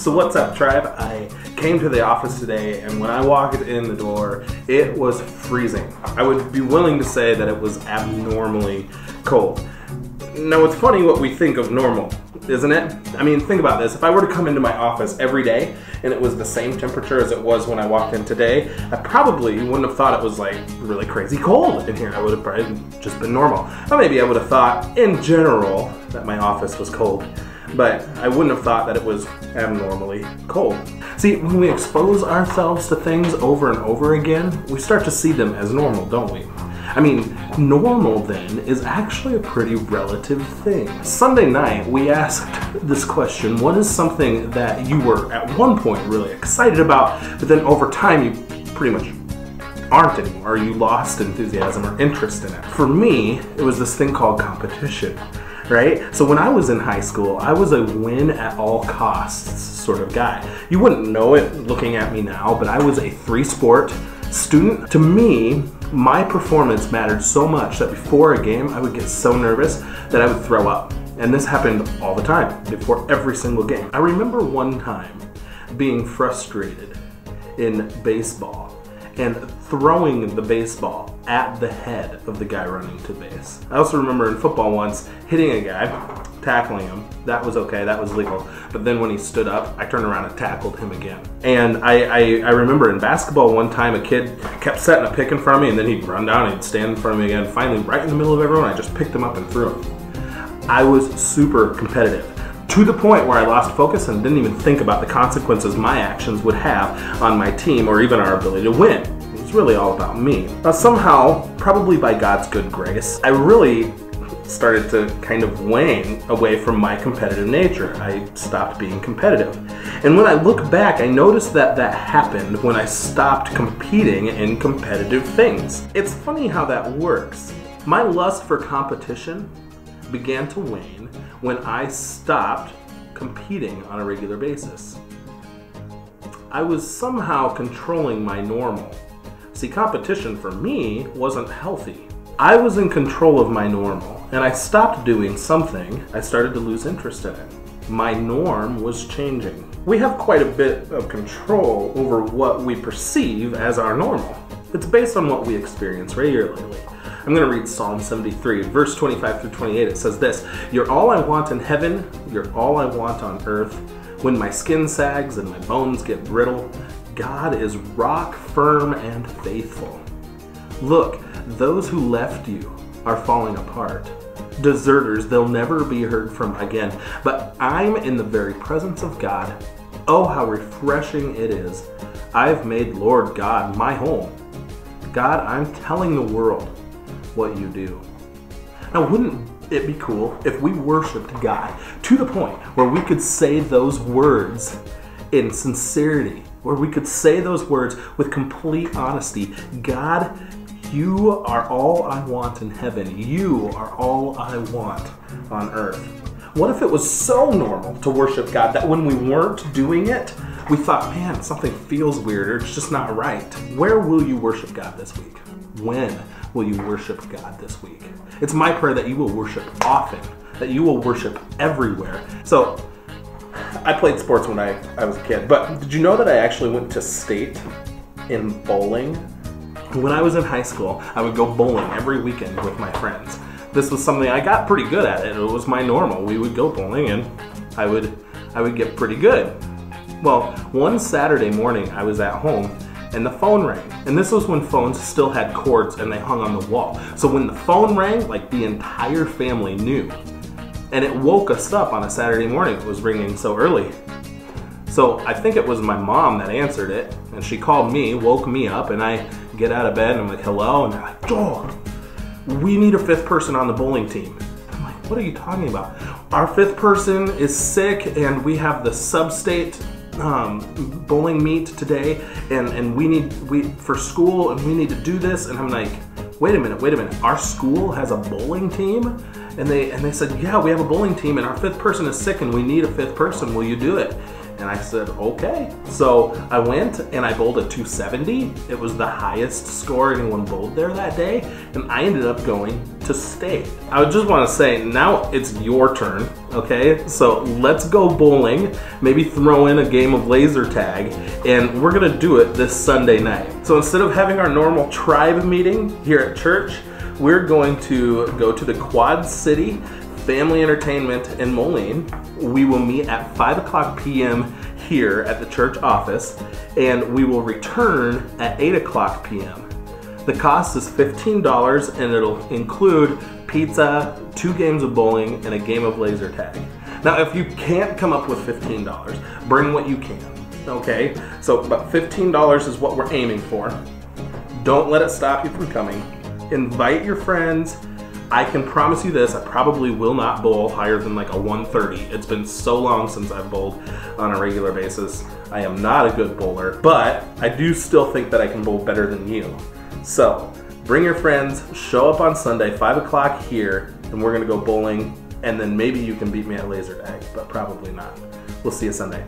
So what's up, tribe? I came to the office today, and when I walked in the door, it was freezing. I would be willing to say that it was abnormally cold. Now, it's funny what we think of normal, isn't it? I mean, think about this. If I were to come into my office every day and it was the same temperature as it was when I walked in today, I probably wouldn't have thought it was like really crazy cold in here. I would have probably just been normal. Or maybe I would have thought in general that my office was cold, but I wouldn't have thought that it was abnormally cold. See, when we expose ourselves to things over and over again, we start to see them as normal, don't we? I mean, normal then is actually a pretty relative thing. Sunday night, we asked this question: what is something that you were at one point really excited about, but then over time you pretty much aren't anymore, or you lost enthusiasm or interest in it? For me, it was this thing called competition, right? So when I was in high school, I was a win at all costs sort of guy. You wouldn't know it looking at me now, but I was a 3-sport student. To me, my performance mattered so much that before a game, I would get so nervous that I would throw up. And this happened all the time, before every single game. I remember one time being frustrated in baseball and throwing the baseball at the head of the guy running to base. I also remember in football once hitting a guy, tackling him. That was okay, that was legal. But then when he stood up, I turned around and tackled him again. And I remember in basketball one time a kid kept setting a pick in front of me, and then he'd run down and he'd stand in front of me again. Finally, right in the middle of everyone, I just picked him up and threw him. I was super competitive, to the point where I lost focus and didn't even think about the consequences my actions would have on my team or even our ability to win. It was really all about me. Now somehow, probably by God's good grace, I really started to kind of wane away from my competitive nature. I stopped being competitive. And when I look back, I noticed that that happened when I stopped competing in competitive things. It's funny how that works. My lust for competition began to wane when I stopped competing on a regular basis. I was somehow controlling my normal. See, competition for me wasn't healthy. I was in control of my normal, and I stopped doing something. I started to lose interest in it. My norm was changing. We have quite a bit of control over what we perceive as our normal. It's based on what we experience regularly. I'm going to read Psalm 73, verse 25 through 28. It says this: "You're all I want in heaven, you're all I want on earth. When my skin sags and my bones get brittle, God is rock firm and faithful. Look, those who left you are falling apart. Deserters, they'll never be heard from again. But I'm in the very presence of God. Oh, how refreshing it is. I've made Lord God my home. God, I'm telling the world what you do." Now, wouldn't it be cool if we worshiped God to the point where we could say those words in sincerity, where we could say those words with complete honesty? God, you are all I want in heaven. You are all I want on earth. What if it was so normal to worship God that when we weren't doing it, we thought, man, something feels weird or it's just not right? Where will you worship God this week? When will you worship God this week? It's my prayer that you will worship often, that you will worship everywhere. So, I played sports when I was a kid, but did you know that I actually went to state in bowling? When I was in high school, I would go bowling every weekend with my friends. This was something I got pretty good at. It was my normal. We would go bowling and I would get pretty good. Well, one Saturday morning I was at home and the phone rang. And this was when phones still had cords and they hung on the wall. So when the phone rang, like the entire family knew. And it woke us up on a Saturday morning. It was ringing so early. So I think it was my mom that answered it, and she called me, woke me up, and I get out of bed and I'm like, hello? And they're like, Joel, we need a 5th person on the bowling team. I'm like, what are you talking about? Our 5th person is sick and we have the sub-state bowling meet today, and we for school, and we need to do this. And I'm like, wait a minute, our school has a bowling team? And they said, yeah, we have a bowling team and our 5th person is sick and we need a 5th person. Will you do it? And I said, okay. So I went and I bowled a 270. It was the highest score anyone bowled there that day. And I ended up going to state. I would just want to say, now it's your turn, okay? So let's go bowling, maybe throw in a game of laser tag, and we're gonna do it this Sunday night. So instead of having our normal tribe meeting here at church, we're going to go to the Quad City Family Entertainment in Moline. We will meet at 5 p.m. here at the church office, and we will return at 8 p.m. The cost is $15, and it'll include pizza, 2 games of bowling, and a game of laser tag. Now, if you can't come up with $15, bring what you can, okay? So, but $15 is what we're aiming for. Don't let it stop you from coming. Invite your friends. I can promise you this, I probably will not bowl higher than like a 130. It's been so long since I've bowled on a regular basis. I am not a good bowler, but I do still think that I can bowl better than you. So bring your friends, show up on Sunday, 5 here, and we're gonna go bowling, and then maybe you can beat me at laser tag, but probably not. We'll see you Sunday.